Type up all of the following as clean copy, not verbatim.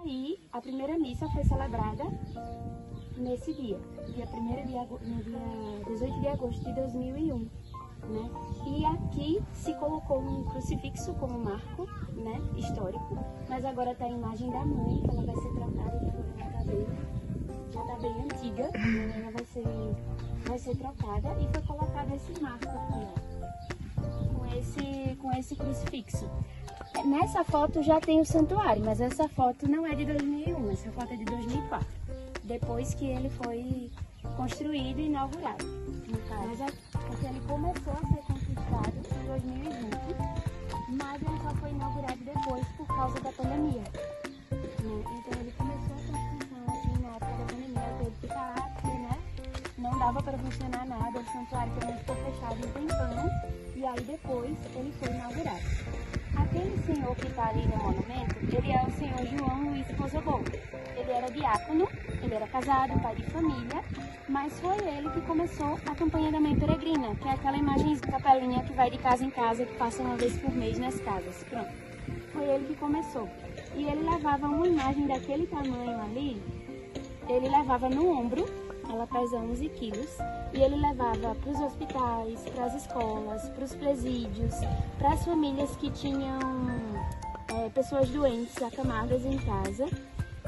aí, a primeira missa foi celebrada nesse dia, no dia 18 de agosto de 2001, né? E aqui se colocou um crucifixo como marco, né, histórico, mas agora está a imagem da mãe, que ela vai ser trocada de cor na cadeira, já está bem antiga, né? Ela vai ser trocada e foi colocado esse marco aqui, ó, com esse crucifixo. Nessa foto já tem o santuário, mas essa foto não é de 2001, essa foto é de 2004, depois que ele foi construído e inaugurado, no caso, porque ele começou a ser conquistado em 2020, mas ele só foi inaugurado depois por causa da pandemia. Então ele começou a construção assim na época da pandemia, teve que parar porque, né, não dava para funcionar nada, o santuário também ficou fechado um tempão, e aí depois ele foi inaugurado. Aquele senhor que está ali no monumento, ele é o senhor João Luiz Pozobon. Ele era diácono, ele era casado, pai de família, mas foi ele que começou a campanha da Mãe Peregrina, que é aquela imagem de capelinha que vai de casa em casa, que passa uma vez por mês nas casas. Pronto. Foi ele que começou. E ele levava uma imagem daquele tamanho ali, ele levava no ombro, ela pesa 11 quilos, e ele levava para os hospitais, para as escolas, para os presídios, para as famílias que tinham pessoas doentes, acamadas em casa,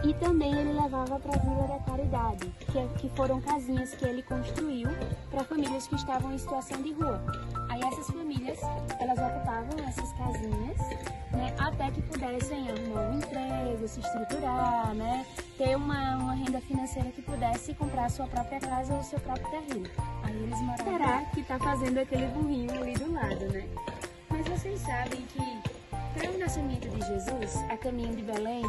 e também ele levava para a Vila da Caridade, que foram casinhas que ele construiu para famílias que estavam em situação de rua. Aí essas famílias, elas ocupavam essas casinhas, né, até que pudessem arrumar um emprego, se estruturar, né, ter uma renda financeira que pudesse comprar a sua própria casa ou o seu próprio terreno. Aí eles moravam. Será que está fazendo aquele burrinho ali do lado, né? Mas vocês sabem que para o nascimento de Jesus, a caminho de Belém,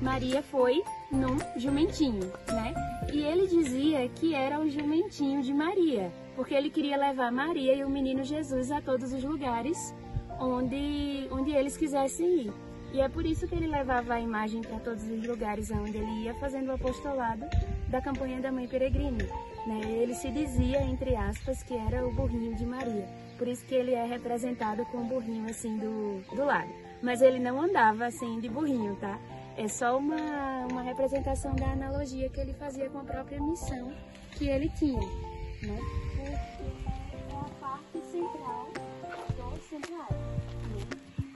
Maria foi num jumentinho, né? E ele dizia que era o jumentinho de Maria, porque ele queria levar Maria e o menino Jesus a todos os lugares onde eles quisessem ir. E é por isso que ele levava a imagem para todos os lugares onde ele ia, fazendo o apostolado da campanha da Mãe Peregrina, né? Ele se dizia, entre aspas, que era o burrinho de Maria. Por isso que ele é representado com um burrinho assim do lado. Mas ele não andava assim de burrinho, tá? É só uma representação da analogia que ele fazia com a própria missão que ele tinha, né? É a parte central do santuário, né?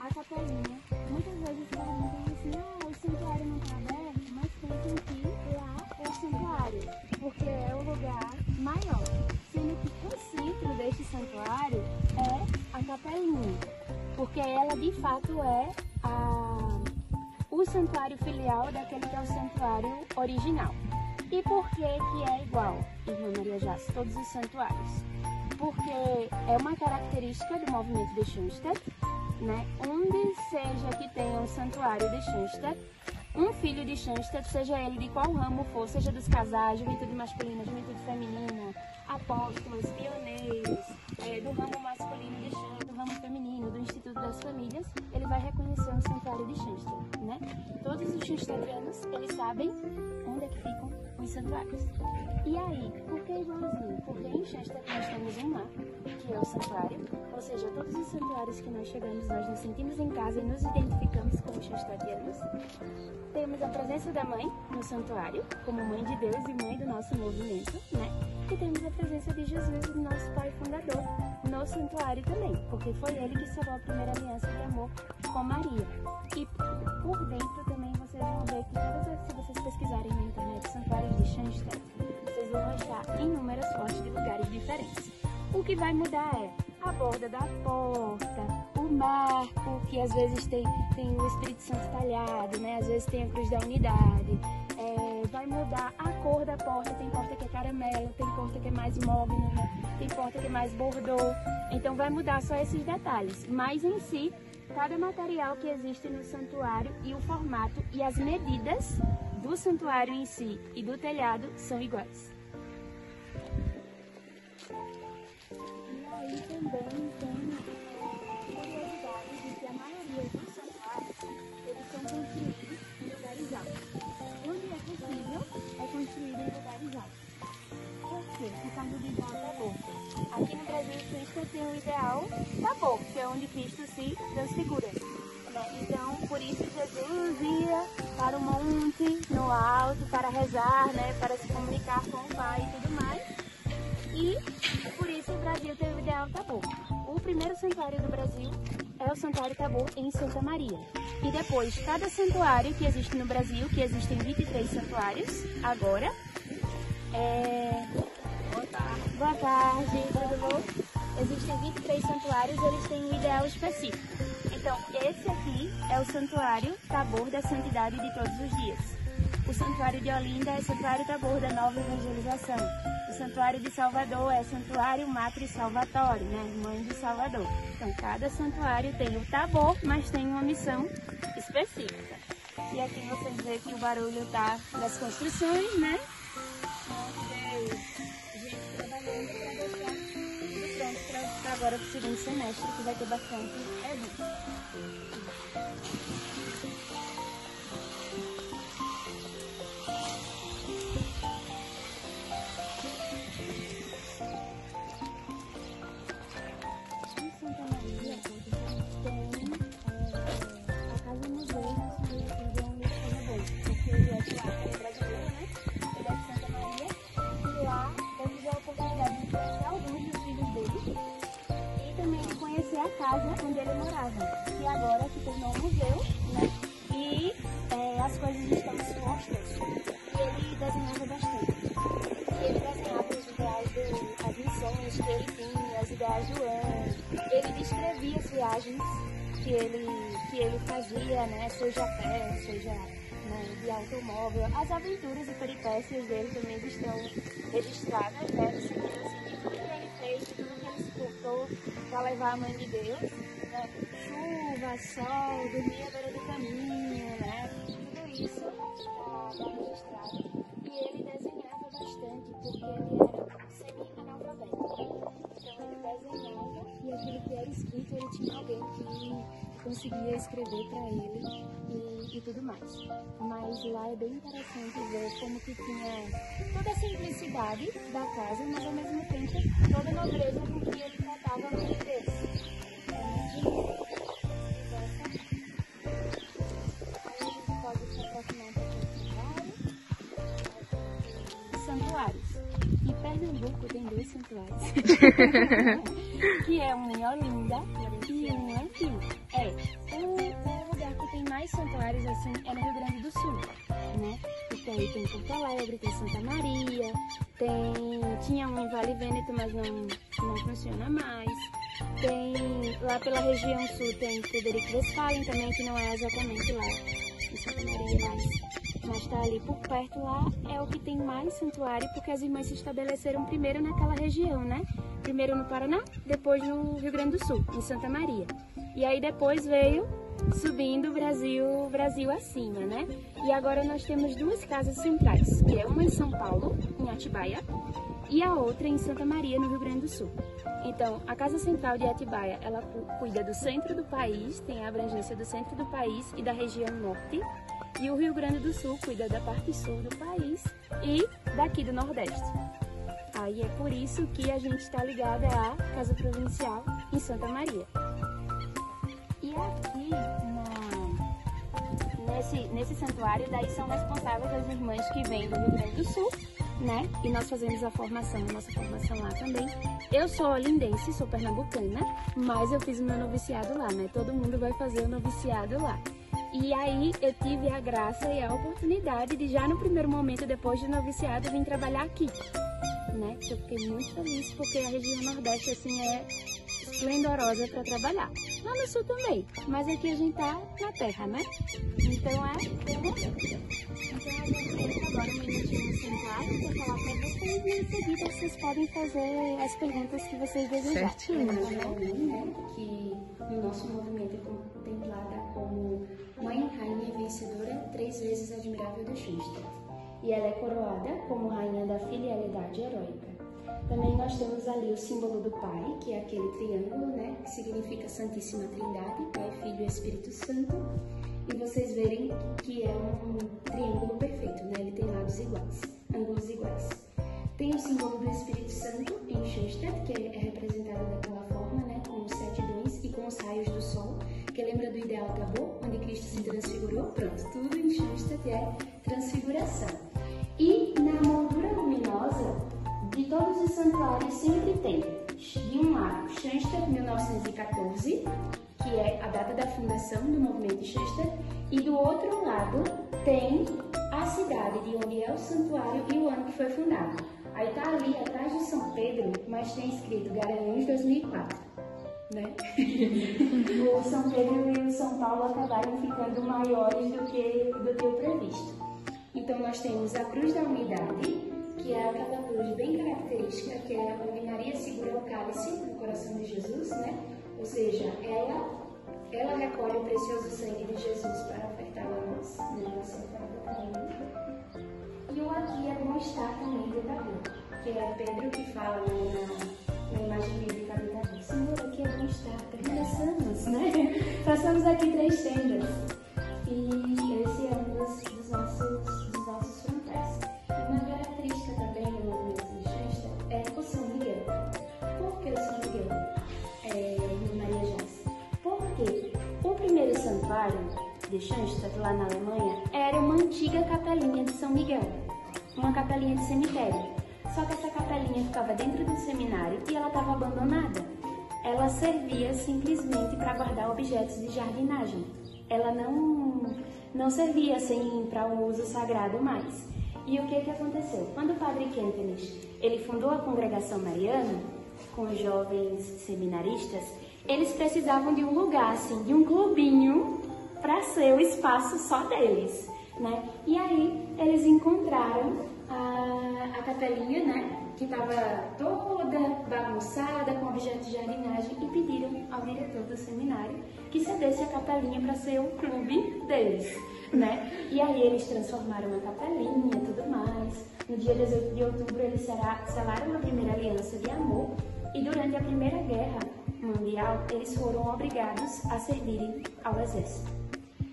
A capelinha, muitas vezes perguntam assim, o santuário não está aberto, mas pensam que lá é o santuário, porque é o lugar maior, sendo que o centro deste santuário é a capelinha, porque ela de fato é o santuário filial daquele que é o santuário original. E por que é igual, Irmã Maria Jace, todos os santuários? Porque é uma característica do movimento de Schoenstatt, né? Onde seja que tenha um santuário de Schoenstatt, um filho de Schoenstatt, seja ele de qual ramo for, seja dos casais, juventude masculina, juventude feminina, apóstolos, pioneiros, do ramo masculino de Schoenstatt, do ramo feminino, do Instituto das Famílias, ele vai reconhecer um santuário de Schoenstatt, né? Todos os schoenstattianos, eles sabem onde é que ficam os santuários. E aí, por que igualzinho? Porque em Schoenstatt nós temos um mar, que é o santuário, ou seja, todos os santuários que nós chegamos, nós nos sentimos em casa e nos identificamos como schoenstattianos. Temos a presença da mãe no santuário, como mãe de Deus e mãe do nosso movimento, né? E temos a presença de Jesus, o nosso Pai Fundador, no santuário também, porque foi ele que selou a primeira aliança de amor com Maria. E por dentro também vocês vão ver que se vocês pesquisarem na internet santuários de Schoenstatt, vocês vão achar inúmeras fotos de lugares diferentes. O que vai mudar é a borda da porta, o marco, que às vezes tem o Espírito Santo talhado, né? Às vezes tem a cruz da unidade. Vai mudar a cor da porta, tem porta que é caramelo, tem porta que é mais mogno, tem porta que é mais bordô. Então vai mudar só esses detalhes, mas em si, cada material que existe no santuário e o formato e as medidas do santuário em si e do telhado são iguais. E aí também tem curiosidade de que a maioria dos santuários, eles são construídos em lugares altos. Onde é possível, é construído em lugares altos. Por quê? Por causa do ideal da boca. Aqui no Brasil, o Cristo tem o ideal da boca, que é onde Cristo se transfigura. Então, por isso Jesus ia para o monte toque no alto para rezar, né, para se comunicar com o Pai e tudo mais. E por isso o Brasil teve o Ideal Tabor. O primeiro santuário do Brasil é o Santuário Tabor em Santa Maria. E depois, cada santuário que existe no Brasil, que existem 23 santuários agora, Boa tarde, tudo bom? Existem 23 santuários, eles têm um ideal específico. Então, esse aqui é o Santuário Tabor da Santidade de Todos os Dias. O Santuário de Olinda é o Santuário Tabor da Nova Evangelização. O Santuário de Salvador é o Santuário Matri Salvatore, né? Mãe de Salvador. Então, cada santuário tem o Tabor, mas tem uma missão específica. E aqui vocês veem que o barulho tá das construções, né? Gente trabalhando para deixar tudo pronto para agora para o segundo semestre, que vai ter bastante evento. A casa onde ele morava, que agora se tornou um museu, né? E as coisas estão expostas. E ele desenhava bastante. E ele desenhava os ideais, as missões que ele tinha, os ideais do ano. Ele descrevia as viagens que ele fazia, né? Seja a pé, seja, né, de automóvel. As aventuras e peripécias dele também estão registradas, né? No sentido assim, de tudo que ele fez, de tudo que ele suportou para levar a Mãe de Deus, né? Chuva, sol, dormir à beira do caminho, né? Tudo isso está registrado. E ele desenhava bastante, porque ele era semi-analfabeto. Então ele desenhava e aquilo que era escrito, ele tinha alguém que conseguia escrever para ele e tudo mais. Mas lá é bem interessante ver como que tinha toda a simplicidade da casa, mas ao mesmo tempo toda a nobreza com que ele tratava a Mãe de Deus. Aí a gente pode se aproximar um pouquinho do santuários. Em Pernambuco tem 2 santuários, que é um em Olinda e um aqui. O lugar que tem mais santuários assim é no Rio Grande do Sul, né? Então tem Porto Alegre, tem Santa Maria, tinha um em Vale Vêneto, mas não funciona mais. Tem lá pela região sul tem Frederico Westphalen também, que não é exatamente lá em Santa Maria, mas está ali por perto. Lá é o que tem mais santuário, porque as irmãs se estabeleceram primeiro naquela região, né? Primeiro no Paraná, depois no Rio Grande do Sul, em Santa Maria. E aí depois veio subindo o Brasil acima, né? E agora nós temos 2 casas centrais, que é uma em São Paulo, em Atibaia, e a outra em Santa Maria, no Rio Grande do Sul. Então, a Casa Central de Atibaia, ela cuida do centro do país, tem a abrangência do centro do país e da região norte, e o Rio Grande do Sul cuida da parte sul do país e daqui do Nordeste. Aí é por isso que a gente está ligada à Casa Provincial em Santa Maria. E aqui nesse santuário, daí são responsáveis as irmãs que vêm do Rio Grande do Sul, né? E nós fazemos a nossa formação lá também. Eu sou olindense, sou pernambucana, mas eu fiz o meu noviciado lá, né? Todo mundo vai fazer o noviciado lá. E aí eu tive a graça e a oportunidade de já no primeiro momento, depois do noviciado, vir trabalhar aqui, né? Eu fiquei muito feliz porque a região Nordeste, assim, é esplendorosa para trabalhar. Lá no Sul também, mas aqui a gente tá na terra, né? Então é bem legal. Então a gente tem agora um minutinho centrado para falar para vocês e em seguida vocês podem fazer as perguntas que vocês desejarem. Certinho. Né? Que no nosso movimento é contemplada como Mãe, Rainha e Vencedora, 3 vezes admirável de Schoenstatt. E ela é coroada como Rainha da Filialidade Heróica. Também nós temos ali o símbolo do Pai, que é aquele triângulo, né, que significa Santíssima Trindade, Pai, Filho e Espírito Santo. E vocês verem que é um triângulo perfeito, né, ele tem lados iguais, ângulos iguais. Tem o símbolo do Espírito Santo em Schoenstatt, que é representado daquela forma, né, com os 7 dons e com os raios do sol, que lembra do Ideal Tabor, onde Cristo se transfigurou. Pronto, tudo em Schoenstatt é Transfiguração. E na moldura luminosa de todos os santuários sempre tem, de um lado, Schanstatt 1914, que é a data da fundação do movimento Schanstatt, e do outro lado tem a cidade de onde é o santuário e o ano que foi fundado. Aí tá ali atrás de São Pedro, mas tem escrito Garanhuns 2004, né? O São Pedro e o São Paulo acabaram ficando maiores do que o previsto. Então nós temos a Cruz da Unidade, que é aquela cruz bem característica, que é onde Maria segura o cálice no coração de Jesus, né? Ou seja, ela recolhe o precioso sangue de Jesus para ofertá-lo a nós, né? E o aqui é bom estar também de Davi, que é Pedro que fala na imagem bíblica de Davi. Senhor, aqui é bom estar, permaneçamos, né? Façamos aqui 3 tendas. E esse é um dos nossos frontais. Uma característica também do movimento de Schanstatt é o São Miguel. Por que o São Miguel, Maria Jace? Porque o primeiro santuário de Schanstatt, lá na Alemanha, era uma antiga capelinha de São Miguel, uma capelinha de cemitério. Só que essa capelinha ficava dentro do seminário e ela estava abandonada. Ela servia simplesmente para guardar objetos de jardinagem. Ela não servia assim para um uso sagrado mais. E o que aconteceu? Quando o padre Kentenich, ele fundou a Congregação Mariana, com os jovens seminaristas, eles precisavam de um lugar, assim, de um clubinho para ser o espaço só deles, né? E aí eles encontraram a capelinha, né? Que estava toda bagunçada com objetos de jardinagem e pediram ao diretor do seminário que cedesse a capelinha para ser o clube deles, né? E aí eles transformaram a capelinha e tudo mais. No dia 18 de outubro eles selaram a primeira aliança de amor e durante a Primeira Guerra Mundial eles foram obrigados a servirem ao exército.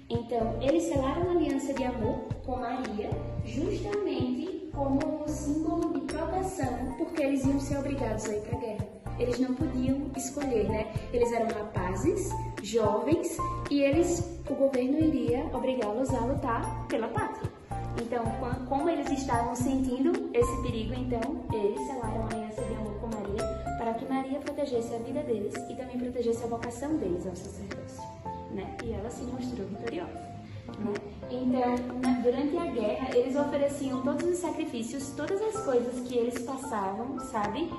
Então eles selaram a aliança de amor com Maria justamente como símbolo de proteção, porque eles iam ser obrigados a ir para a guerra. Eles não podiam escolher, né? Eles eram rapazes, jovens, e o governo iria obrigá-los a lutar pela pátria. Então, como eles estavam sentindo esse perigo, então, eles selaram a aliança de amor com Maria, para que Maria protegesse a vida deles e também protegesse a vocação deles ao sacerdócio, né? E ela se mostrou vitoriosa. Então, durante a guerra, eles ofereciam todos os sacrifícios, todas as coisas que eles passavam, sabe?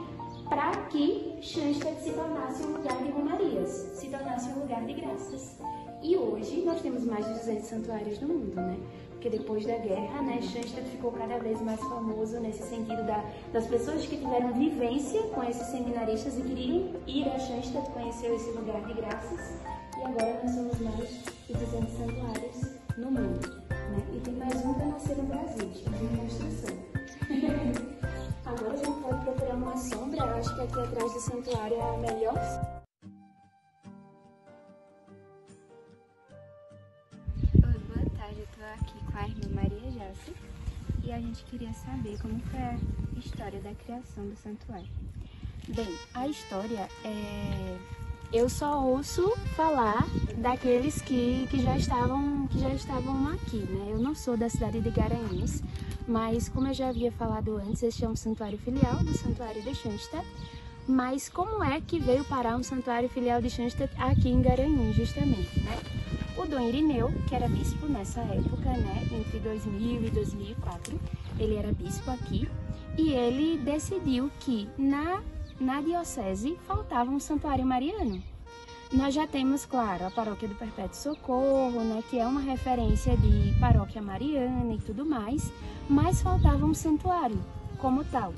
Para que Schanstatt se tornasse um lugar de romarias, se tornasse um lugar de graças. E hoje nós temos mais de 200 santuários no mundo, né? Porque depois da guerra, né, Schanstatt ficou cada vez mais famoso nesse sentido das pessoas que tiveram vivência com esses seminaristas e queriam ir a Schanstatt, conhecer esse lugar de graças. E agora nós somos mais de 200 santuários no mundo, né? E tem mais um para nascer no Brasil, de construção. Agora a gente pode procurar uma sombra, eu acho que aqui atrás do santuário é a melhor. Oi, boa tarde, eu tô aqui com a irmã Maria Jace e a gente queria saber como foi a história da criação do santuário. Bem, a história é... Eu só ouço falar daqueles que já estavam aqui, né? Eu não sou da cidade de Garanhuns, mas como eu já havia falado antes, este é um santuário filial do santuário de Schanstatt. Mas como é que veio parar um santuário filial de Schanstatt aqui em Garanhuns, justamente, né? O Dom Irineu, que era bispo nessa época, né? Entre 2000 e 2004, ele era bispo aqui e ele decidiu que na diocese faltava um santuário mariano. Nós já temos, claro, a paróquia do Perpétuo Socorro, né, que é uma referência de paróquia mariana e tudo mais, mas faltava um santuário como tal.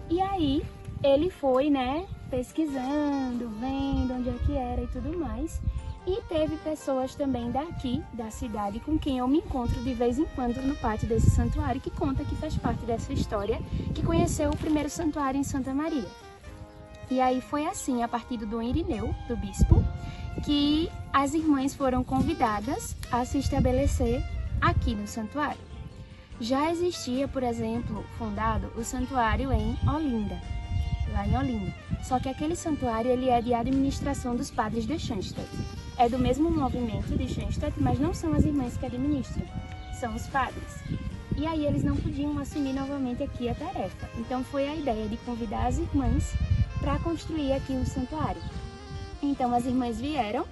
E aí ele foi, né, pesquisando, vendo onde é que era e tudo mais, e teve pessoas também daqui, da cidade, com quem eu me encontro de vez em quando no pátio desse santuário, que conta que faz parte dessa história, que conheceu o primeiro santuário em Santa Maria. E aí foi assim, a partir do Dom Irineu, do bispo, que as irmãs foram convidadas a se estabelecer aqui no santuário. Já existia, por exemplo, fundado o santuário em Olinda, lá em Olinda. Só que aquele santuário ele é de administração dos padres de Schanstatt. É do mesmo movimento de Schanstatt, mas não são as irmãs que administram, são os padres. E aí eles não podiam assumir novamente aqui a tarefa. Então foi a ideia de convidar as irmãs para construir aqui um santuário. Então as irmãs vieram.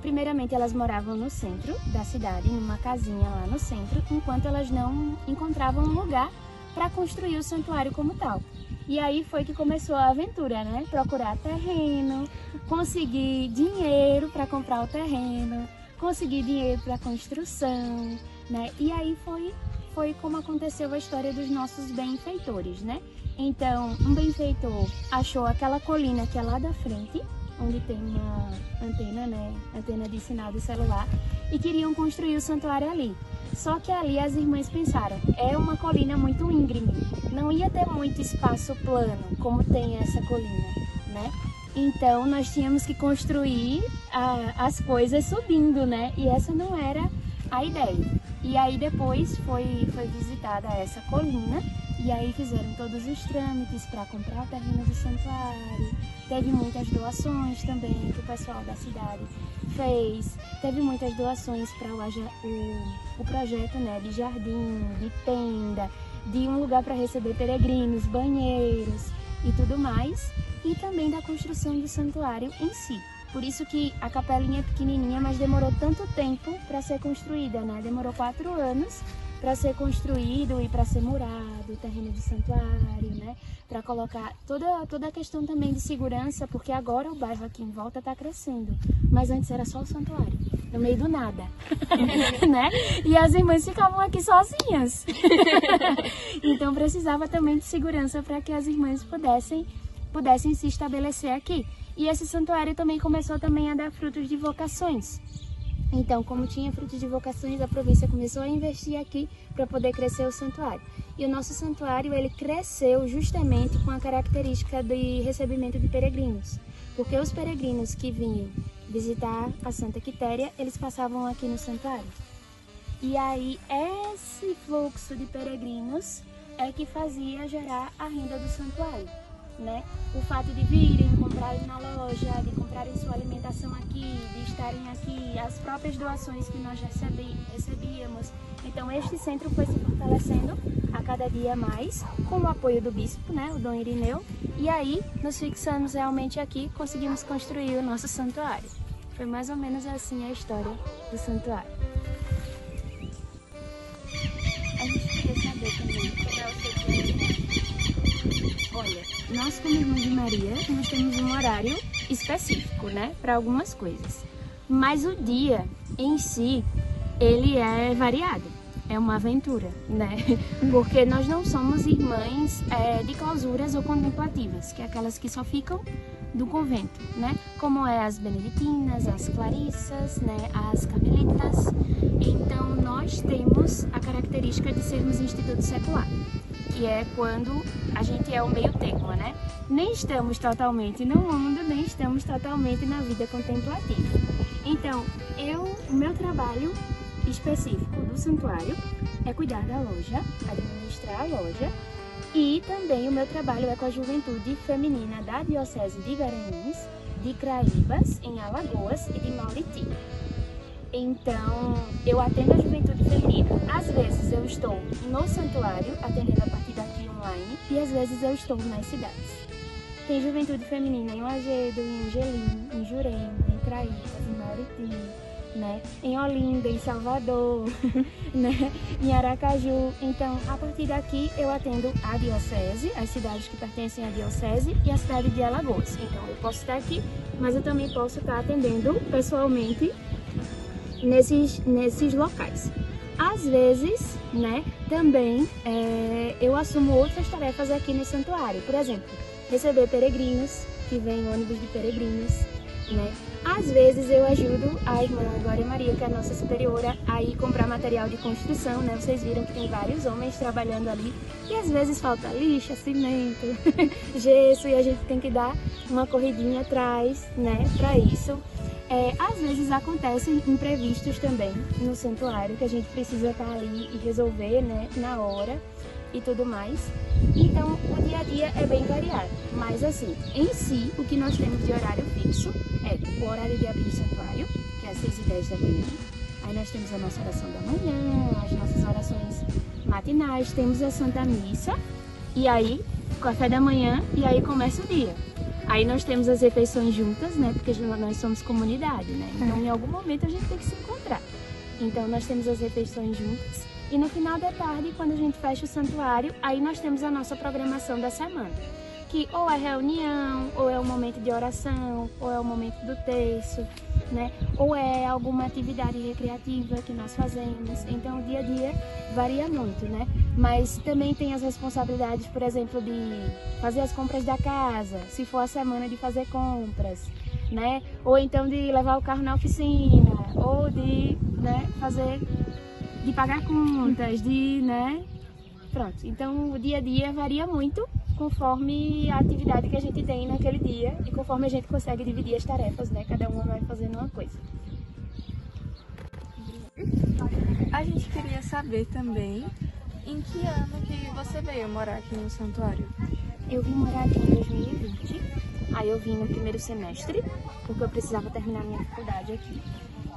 Primeiramente elas moravam no centro da cidade, numa casinha lá no centro, enquanto elas não encontravam um lugar para construir o santuário como tal. E aí foi que começou a aventura, né? Procurar terreno, conseguir dinheiro para comprar o terreno, conseguir dinheiro para construção, né? E aí foi como aconteceu a história dos nossos benfeitores, né? Então, um benfeitor achou aquela colina que é lá da frente, onde tem uma antena, né? Antena de sinal de celular, e queriam construir o santuário ali. Só que ali as irmãs pensaram, é uma colina muito íngreme, não ia ter muito espaço plano, como tem essa colina, né? Então nós tínhamos que construir as coisas subindo, né? E essa não era a ideia. E aí depois foi visitada essa colina, e aí fizeram todos os trâmites para comprar o terreno do santuário. Teve muitas doações também que o pessoal da cidade fez. Teve muitas doações para o projeto, né, de jardim, de tenda, de um lugar para receber peregrinos, banheiros e tudo mais. E também da construção do santuário em si. Por isso que a capelinha é pequenininha, mas demorou tanto tempo para ser construída, né? Demorou 4 anos para ser construído e para ser murado o terreno do santuário, né? Para colocar toda a questão também de segurança, porque agora o bairro aqui em volta está crescendo, mas antes era só o santuário, no meio do nada, né? E as irmãs ficavam aqui sozinhas. Então precisava também de segurança para que as irmãs pudessem se estabelecer aqui. E esse santuário também começou também a dar frutos de vocações. Então, como tinha frutos de vocações, a província começou a investir aqui para poder crescer o santuário. E o nosso santuário, ele cresceu justamente com a característica de recebimento de peregrinos. Porque os peregrinos que vinham visitar a Santa Quitéria, eles passavam aqui no santuário. E aí, esse fluxo de peregrinos é que fazia gerar a renda do santuário, né? O fato de virem, comprarem na loja, de comprarem sua alimentação aqui, de estarem aqui, as próprias doações que nós recebíamos. Então este centro foi se fortalecendo a cada dia mais, com o apoio do bispo, né, o Dom Irineu, e aí nos fixamos realmente aqui, conseguimos construir o nosso santuário. Foi mais ou menos assim a história do santuário. A gente queria saber também como é o seu dia. Olha, nós como Irmãs de Maria, nós temos um horário específico, né, para algumas coisas. Mas o dia em si, ele é variado, é uma aventura, né? Porque nós não somos irmãs de clausuras ou contemplativas, que é aquelas que só ficam do convento, né? Como é as beneditinas, as clarissas, né, as carmelitas. Então nós temos a característica de sermos instituto secular, que é quando a gente é o meio termo, né? Nem estamos totalmente no mundo, nem estamos totalmente na vida contemplativa. Então, o meu trabalho específico do santuário é cuidar da loja, administrar a loja, e também o meu trabalho é com a juventude feminina da Diocese de Garanhuns, de Craíbas, em Alagoas, e de Mauriti. Então, eu atendo a juventude feminina. Às vezes eu estou no santuário, atendendo a partir daqui online, e às vezes eu estou nas cidades. Tem juventude feminina em Lagedo, em Angelim, em Jurema, em Craíbas, em Mauriti, né? Em Olinda, em Salvador, né? Em Aracaju. Então, a partir daqui eu atendo a diocese, as cidades que pertencem à diocese e a cidade de Alagoas. Então, eu posso estar aqui, mas eu também posso estar atendendo pessoalmente nesses locais. Às vezes, né, também eu assumo outras tarefas aqui no santuário. Por exemplo, receber peregrinos, que vem ônibus de peregrinos, né? Às vezes eu ajudo a irmã Glória Maria, que é a nossa superiora, a ir comprar material de construção, né? Vocês viram que tem vários homens trabalhando ali e às vezes falta lixa, cimento, gesso, e a gente tem que dar uma corridinha atrás, né, para isso. Às vezes acontecem imprevistos também no santuário, que a gente precisa estar ali e resolver, né, na hora e tudo mais. Então o dia a dia é bem variado, mas assim, em si, o que nós temos de horário fixo é o horário de abrir o santuário, que é às 6h10 da manhã. Aí nós temos a nossa oração da manhã, as nossas orações matinais, temos a Santa Missa, e aí café da manhã, e aí começa o dia. Aí nós temos as refeições juntas, né? Porque nós somos comunidade, né? Então em algum momento a gente tem que se encontrar. Então nós temos as refeições juntas. E no final da tarde, quando a gente fecha o santuário, aí nós temos a nossa programação da semana. Que ou é reunião, ou é o momento de oração, ou é o momento do terço, né? Ou é alguma atividade recreativa que nós fazemos. Então o dia a dia varia muito, né? Mas também tem as responsabilidades, por exemplo, de fazer as compras da casa, se for a semana de fazer compras, né? Ou então de levar o carro na oficina, ou de, né, de pagar contas, né? Pronto, então o dia a dia varia muito conforme a atividade que a gente tem naquele dia e conforme a gente consegue dividir as tarefas, né? Cada uma vai fazendo uma coisa. A gente queria saber também em que ano que você veio morar aqui no santuário. Eu vim morar aqui em 2020, aí eu vim no primeiro semestre, porque eu precisava terminar minha faculdade aqui.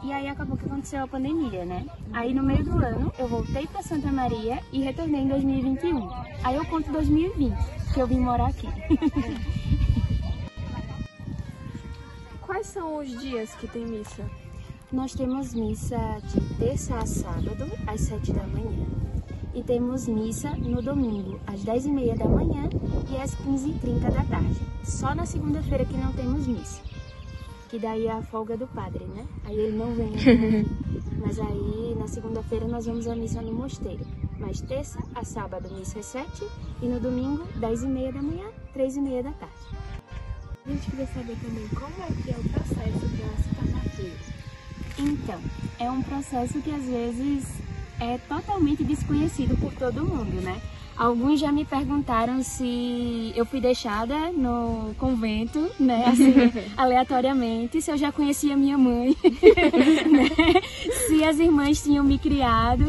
E aí acabou que aconteceu a pandemia, né? Aí no meio do ano eu voltei para Santa Maria e retornei em 2021. Aí eu conto 2020, que eu vim morar aqui. Quais são os dias que tem missa? Nós temos missa de terça a sábado, às 7 da manhã. E temos missa no domingo, às 10h30 da manhã e às 15h30 da tarde. Só na segunda-feira que não temos missa. Que daí é a folga do padre, né? Aí ele não vem aqui. Mas aí na segunda-feira nós vamos à missa no mosteiro. Mas terça a sábado, missa às 7 e no domingo, 10h30 da manhã, 3h30 da tarde. A gente queria saber também como é que é o processo para se tornar filho. Então, é um processo que às vezes é totalmente desconhecido por todo mundo, né? Alguns já me perguntaram se eu fui deixada no convento, né, assim, aleatoriamente, se eu já conhecia minha mãe, né? Se as irmãs tinham me criado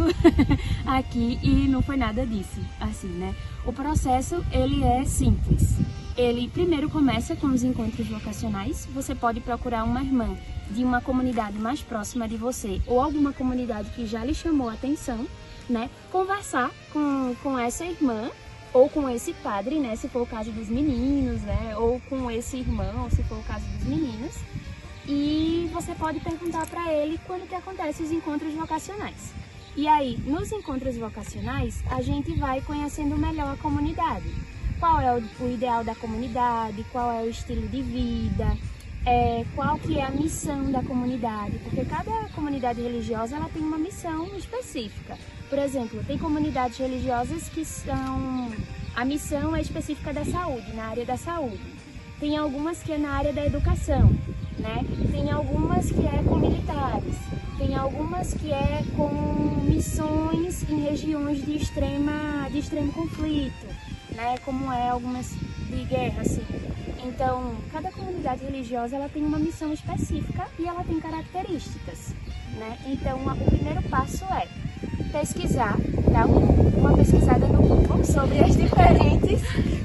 aqui, e não foi nada disso, assim, né? O processo, ele é simples. Ele primeiro começa com os encontros vocacionais. Você pode procurar uma irmã de uma comunidade mais próxima de você ou alguma comunidade que já lhe chamou a atenção, né? Conversar com essa irmã ou com esse padre, né? Se for o caso dos meninos, né? Ou com esse irmão, se for o caso dos meninos. E você pode perguntar para ele quando que acontecem os encontros vocacionais. E aí, nos encontros vocacionais, a gente vai conhecendo melhor a comunidade. Qual é o ideal da comunidade, qual é o estilo de vida, qual que é a missão da comunidade, porque cada comunidade religiosa ela tem uma missão específica. Por exemplo, tem comunidades religiosas que a missão é específica da saúde, na área da saúde. Tem algumas que é na área da educação, né? Tem algumas que é com militares, tem algumas que é com missões em regiões de extremo conflito, né? Como algumas de guerra, assim. Então, cada comunidade religiosa ela tem uma missão específica e ela tem características, né? Então, o primeiro passo é pesquisar, dar uma pesquisada no Google sobre as diferentes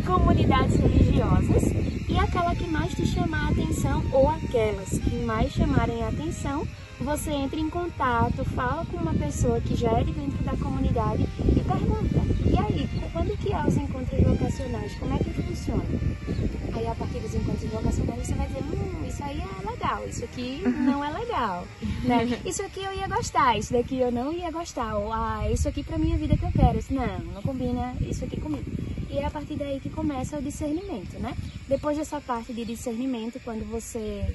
comunidades religiosas e aquela que mais te chamar a atenção ou aquelas que mais chamarem a atenção, você entra em contato, fala com uma pessoa que já é de dentro da comunidade e pergunta: e aí, quando que há os encontros vocacionais? Como é que funciona? Aí, a partir dos encontros vocacionais, você vai dizer: isso aí é legal, isso aqui não é legal, né? Isso aqui eu ia gostar, isso daqui eu não ia gostar, ou isso aqui pra minha vida que eu quero, não combina isso aqui comigo. E é a partir daí que começa o discernimento, né? Depois dessa parte de discernimento, quando você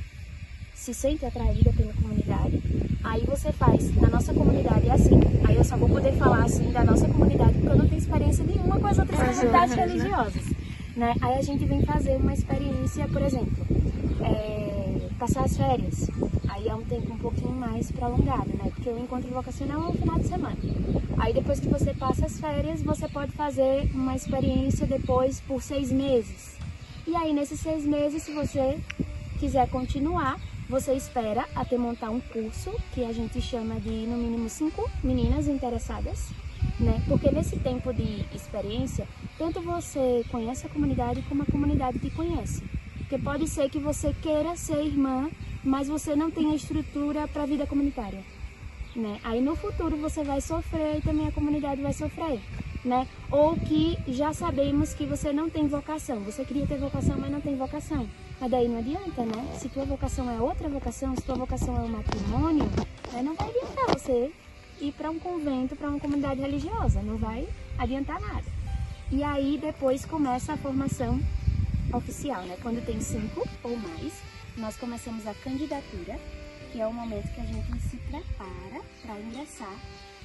se sente atraída pela comunidade, aí você faz, na nossa comunidade é assim, aí eu só vou poder falar assim da nossa comunidade porque eu não tenho experiência nenhuma com as outras comunidades religiosas, né? Aí a gente vem fazer uma experiência, por exemplo, passar as férias, aí é um tempo um pouquinho mais prolongado, né? Porque o encontro vocacional é um final de semana. Aí depois que você passa as férias, você pode fazer uma experiência depois por 6 meses. E aí nesses 6 meses, se você quiser continuar, você espera até montar um curso, que a gente chama de, no mínimo, 5 meninas interessadas, né? Porque nesse tempo de experiência, tanto você conhece a comunidade, como a comunidade te conhece. Porque pode ser que você queira ser irmã, mas você não tenha estrutura para a vida comunitária. né? Aí no futuro você vai sofrer e também a comunidade vai sofrer, né? Ou que já sabemos que você não tem vocação, você queria ter vocação, mas não tem vocação. Mas daí não adianta, né? Se tua vocação é outra vocação, se tua vocação é o matrimônio, né? Não vai adiantar você ir para um convento, para uma comunidade religiosa, não vai adiantar nada. E aí depois começa a formação oficial, né? Quando tem 5 ou mais, nós começamos a candidatura, que é o momento que a gente se prepara para ingressar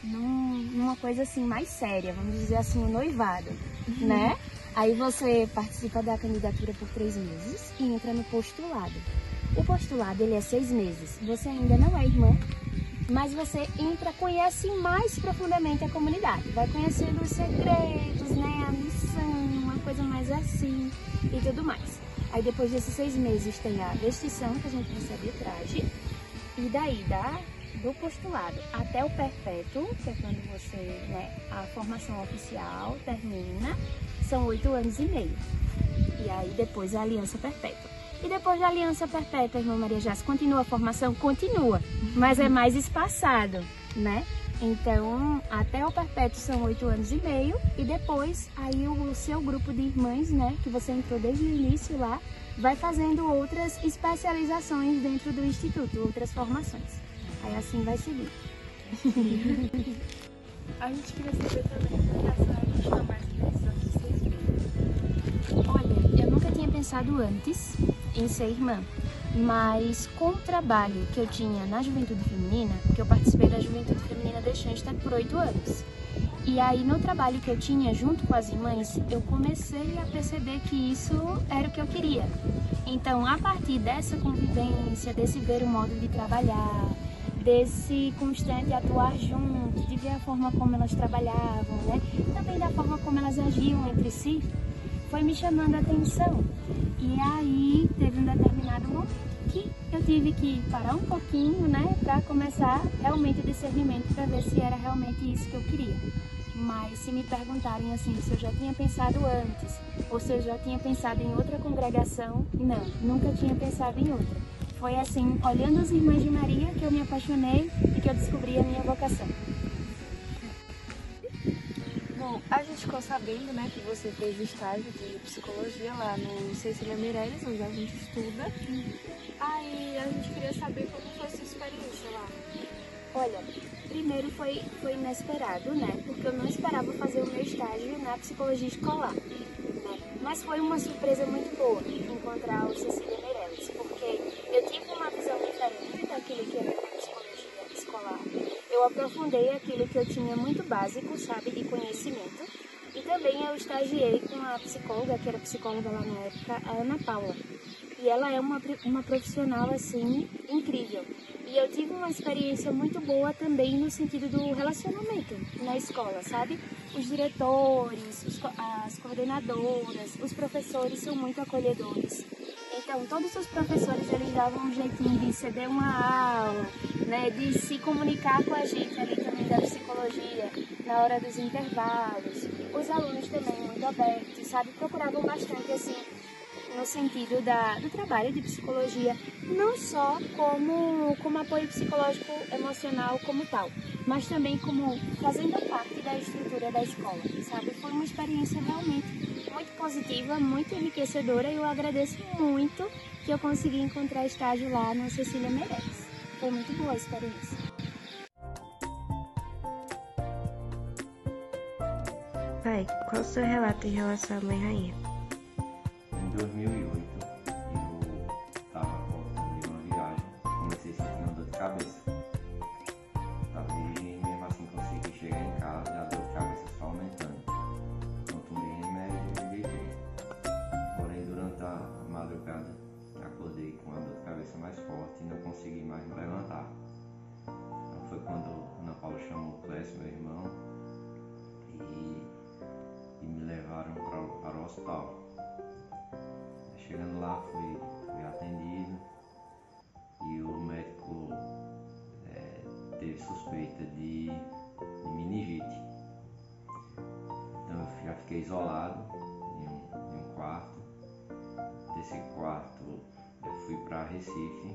numa coisa assim mais séria, vamos dizer assim, o noivado, né? Aí você participa da candidatura por 3 meses e entra no postulado. O postulado, ele é 6 meses. Você ainda não é irmã, mas você entra, conhece mais profundamente a comunidade. Vai conhecendo os segredos, né? A missão, uma coisa mais assim e tudo mais. Aí depois desses 6 meses tem a vestição, que a gente recebe o traje. E daí, do postulado até o perpétuo, que é quando você, né, a formação oficial termina, são 8 anos e meio. E aí depois a aliança perpétua. E depois da aliança perpétua, irmã Maria Jace, continua a formação? Continua, mas é mais espaçado, né? Então, até o perpétuo são 8 anos e meio, e depois aí o seu grupo de irmãs, né, que você entrou desde o início lá, vai fazendo outras especializações dentro do instituto, outras formações. Aí assim vai seguir. A gente queria saber também essa questão mais que vocês viram. Olha, eu nunca tinha pensado antes em ser irmã, mas com o trabalho que eu tinha na Juventude Feminina, que eu participei da Juventude Feminina de Schanstatt por 8 anos, e aí no trabalho que eu tinha junto com as irmãs, eu comecei a perceber que isso era o que eu queria. Então, a partir dessa convivência, desse ver o modo de trabalhar, desse constante atuar junto, de ver a forma como elas trabalhavam, né? Também da forma como elas agiam entre si, foi me chamando a atenção. E aí teve um determinado momento que eu tive que parar um pouquinho, né, para começar realmente o discernimento para ver se era realmente isso que eu queria. Mas se me perguntarem assim, se eu já tinha pensado antes, ou se eu já tinha pensado em outra congregação, não, nunca tinha pensado em outra. Foi assim, olhando as Irmãs de Maria, que eu me apaixonei e que eu descobri a minha vocação. Bom, a gente ficou sabendo, né, que você fez estágio de psicologia lá no Cecília Meirelles, onde a gente estuda. Aí a gente queria saber como foi a sua experiência lá. Olha, primeiro foi inesperado, né? Porque eu não esperava fazer o meu estágio na psicologia escolar, né? Mas foi uma surpresa muito boa encontrar o Cecília Meirelles, porque eu tive uma visão diferente daquilo que era a psicologia escolar. Eu aprofundei aquilo que eu tinha muito básico, sabe, de conhecimento. E também eu estagiei com a psicóloga, que era psicóloga lá na época, a Ana Paula. E ela é uma profissional, assim, incrível. E eu tive uma experiência muito boa também no sentido do relacionamento na escola, sabe? Os diretores, as coordenadoras, os professores são muito acolhedores. Então, todos os professores, eles davam um jeitinho de ceder uma aula, né? De se comunicar com a gente ali também da psicologia, na hora dos intervalos. Os alunos também muito abertos, sabe? Procuravam bastante, assim, no sentido do trabalho de psicologia, não só como apoio psicológico emocional como tal, mas também como fazendo parte da estrutura da escola, sabe? Foi uma experiência realmente muito positiva, muito enriquecedora, e eu agradeço muito que eu consegui encontrar estágio lá na Cecília Meirelles. Foi muito boa a experiência. Pai, qual o seu relato em relação à Mãe Rainha? Em 2008, eu estava voltando de uma viagem, comecei a sentir uma dor de cabeça. E mesmo assim consegui chegar em casa e a dor de cabeça só aumentando. Não tomei remédio e me deitei. Porém, durante a madrugada, acordei com a dor de cabeça mais forte e não consegui mais me levantar. Então foi quando Ana Paula chamou o Clécio, meu irmão, e me levaram para o hospital. Chegando lá, fui atendido e o médico teve suspeita de meningite. Então eu já fiquei isolado em um quarto. Desse quarto eu fui para Recife,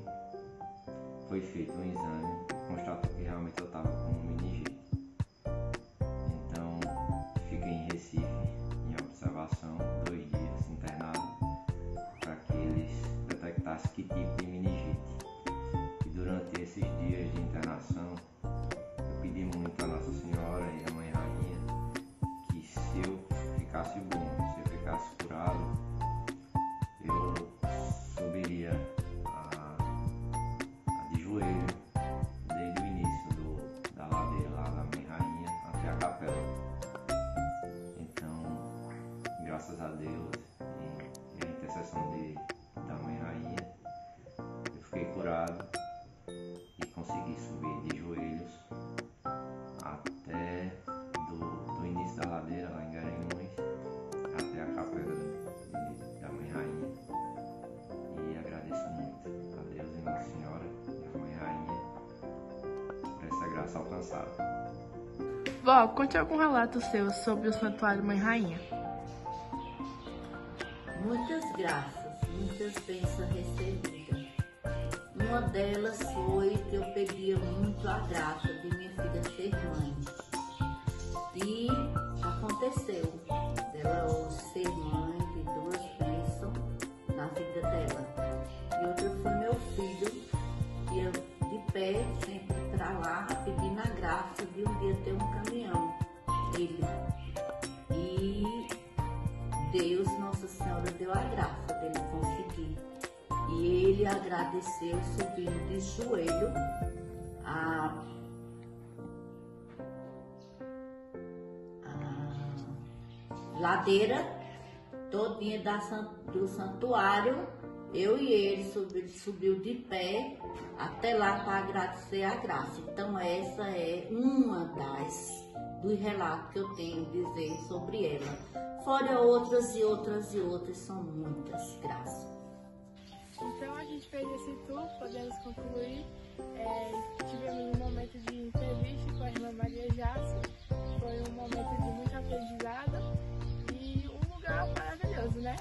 foi feito um exame constatou que realmente eu estava com meningite. Então, fiquei em Recife, em observação, 2 dias internado, para que eles detectassem que tipo de meningite. E durante esses dias de internação, eu pedi muito a Nossa Senhora e a Mãe Rainha que se eu ficasse bom, se eu ficasse curado, eu subiria de joelho desde o início da ladeira lá da Mãe Rainha até a capela. Então, graças a Deus e a intercessão da Mãe Rainha, eu fiquei curado e consegui subir de joelhos até do início da ladeira lá em Garanhuns até a capela da Mãe Rainha. E agradeço muito a Deus e Nossa Senhora e a Mãe Rainha por essa graça alcançada. Vó, conte algum relato seu sobre o Santuário Mãe Rainha. Muitas graças, muitas bênçãos recebidas. Uma delas foi que eu pedia muito a graça de minha filha ser mãe. E aconteceu dela hoje ser mãe de 2 bênçãos na vida dela. E outra foi meu filho, que eu de pé, sempre para lá, pedindo a graça de um dia ter um caminhão. Ele. E Deus, Nossa Senhora, deu a graça dele conseguir. E ele agradeceu subindo de joelho a ladeira todinha do santuário. Eu e ele subiu de pé até lá para agradecer a graça. Então essa é uma dos relatos que eu tenho a dizer sobre ela. Fora outras e outras e outras, são muitas graças. Então a gente fez esse tour, podemos concluir. Tivemos um momento de entrevista com a irmã Maria Jace. Foi um momento de muito aprendizado e um lugar maravilhoso, né?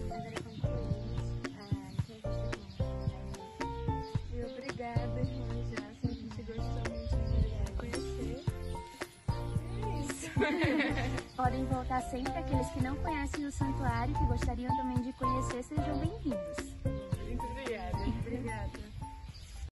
Agora concluímos a entrevista com a E obrigada, irmã Jace. A gente gostou muito de conhecer. É isso. Podem voltar sempre. Aqueles que não conhecem o santuário, que gostariam também de conhecer, sejam bem-vindos. Muito obrigada. Obrigada.